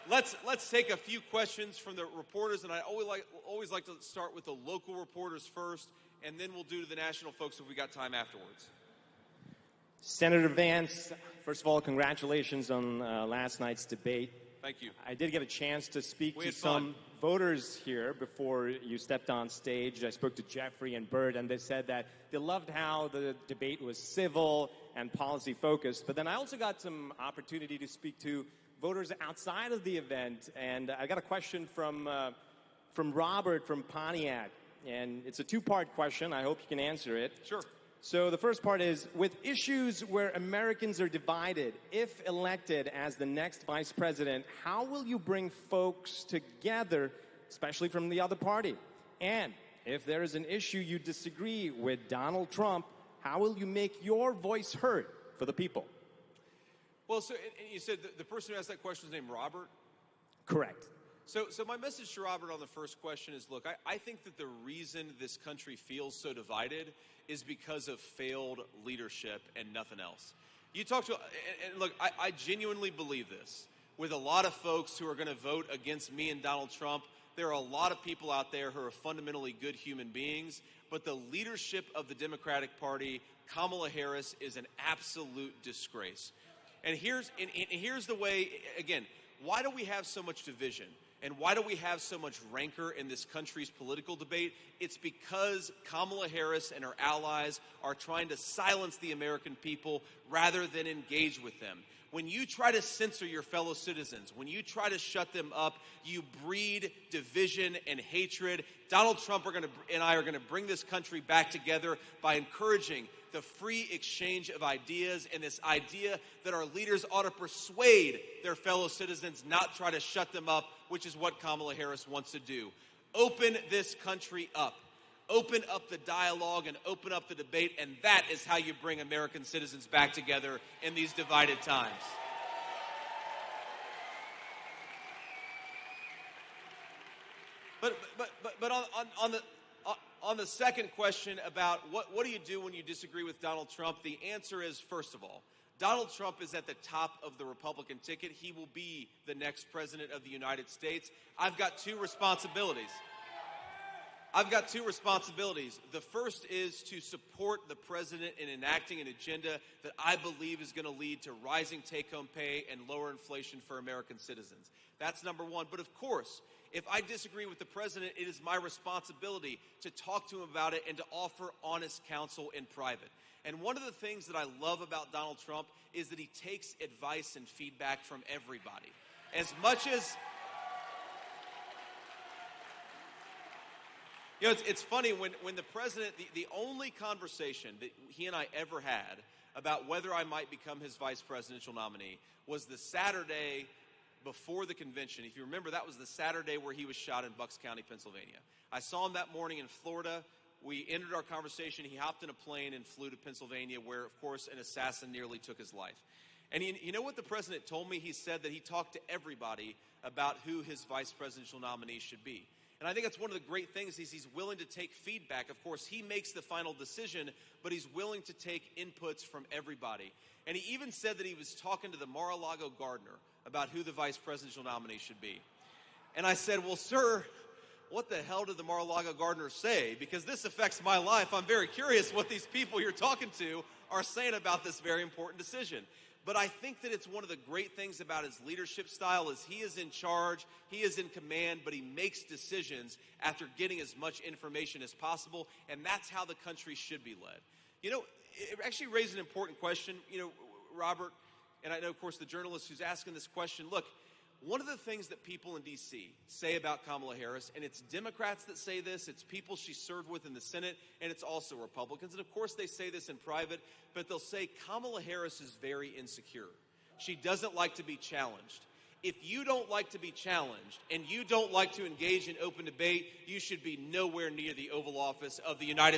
Let's take a few questions from the reporters, and I always like to start with the local reporters first, and then we'll do the national folks if we got time afterwards. Senator Vance, first of all, congratulations on last night's debate. Thank you. I did get a chance to speak to some voters here before you stepped on stage. I spoke to Jeffrey and Bert, and they said that they loved how the debate was civil and policy-focused. But then I also got some opportunity to speak to voters outside of the event, and I got a question from Robert from Pontiac, and it's a two-part question. I hope you can answer it. Sure. So the first part is, with issues where Americans are divided, if elected as the next vice president, how will you bring folks together, especially from the other party? And if there is an issue you disagree with Donald Trump, how will you make your voice heard for the people? Well, so and you said the person who asked that question is named Robert? Correct. So my message to Robert on the first question is, look, I think that the reason this country feels so divided is because of failed leadership and nothing else. You talk to, and look, I genuinely believe this. With a lot of folks who are going to vote against me and Donald Trump, there are a lot of people out there who are fundamentally good human beings, but the leadership of the Democratic Party, Kamala Harris, is an absolute disgrace. And here's the way, again, why do we have so much division? And why do we have so much rancor in this country's political debate? It's because Kamala Harris and her allies are trying to silence the American people rather than engage with them. When you try to censor your fellow citizens, when you try to shut them up, you breed division and hatred. Donald Trump and I are going to bring this country back together by encouraging the free exchange of ideas and this idea that our leaders ought to persuade their fellow citizens, not try to shut them up, which is what Kamala Harris wants to do. Open this country up. Open up the dialogue and open up the debate, and that is how you bring American citizens back together in these divided times. But on the second question about what do you do when you disagree with Donald Trump, the answer is, first of all, Donald Trump is at the top of the Republican ticket. He will be the next president of the United States. I've got two responsibilities. The first is to support the president in enacting an agenda that I believe is going to lead to rising take-home pay and lower inflation for American citizens. That's number one. But of course, if I disagree with the president, it is my responsibility to talk to him about it and to offer honest counsel in private. And one of the things that I love about Donald Trump is that he takes advice and feedback from everybody. As much as, you know, it's funny when the president, the only conversation that he and I ever had about whether I might become his vice presidential nominee was the Saturday before the convention. If you remember, that was the Saturday where he was shot in Bucks County, Pennsylvania. I saw him that morning in Florida. We ended our conversation. He hopped in a plane and flew to Pennsylvania, where, of course, an assassin nearly took his life. And you know what the president told me? He said that he talked to everybody about who his vice presidential nominee should be. And I think that's one of the great things is he's willing to take feedback. Of course, he makes the final decision, but he's willing to take inputs from everybody. And he even said that he was talking to the Mar-a-Lago gardener about who the vice presidential nominee should be. And I said, well, sir, what the hell did the Mar-a-Lago gardener say? Because this affects my life. I'm very curious what these people you're talking to are saying about this very important decision. But I think that it's one of the great things about his leadership style is he is in charge, he is in command, but he makes decisions after getting as much information as possible, and that's how the country should be led. You know, it actually raised an important question, you know, Robert, and I know, of course, the journalist who's asking this question. Look, one of the things that people in D.C. say about Kamala Harris, and it's Democrats that say this, it's people she served with in the Senate, and it's also Republicans. And, of course, they say this in private, but they'll say Kamala Harris is very insecure. She doesn't like to be challenged. If you don't like to be challenged and you don't like to engage in open debate, you should be nowhere near the Oval Office of the United States.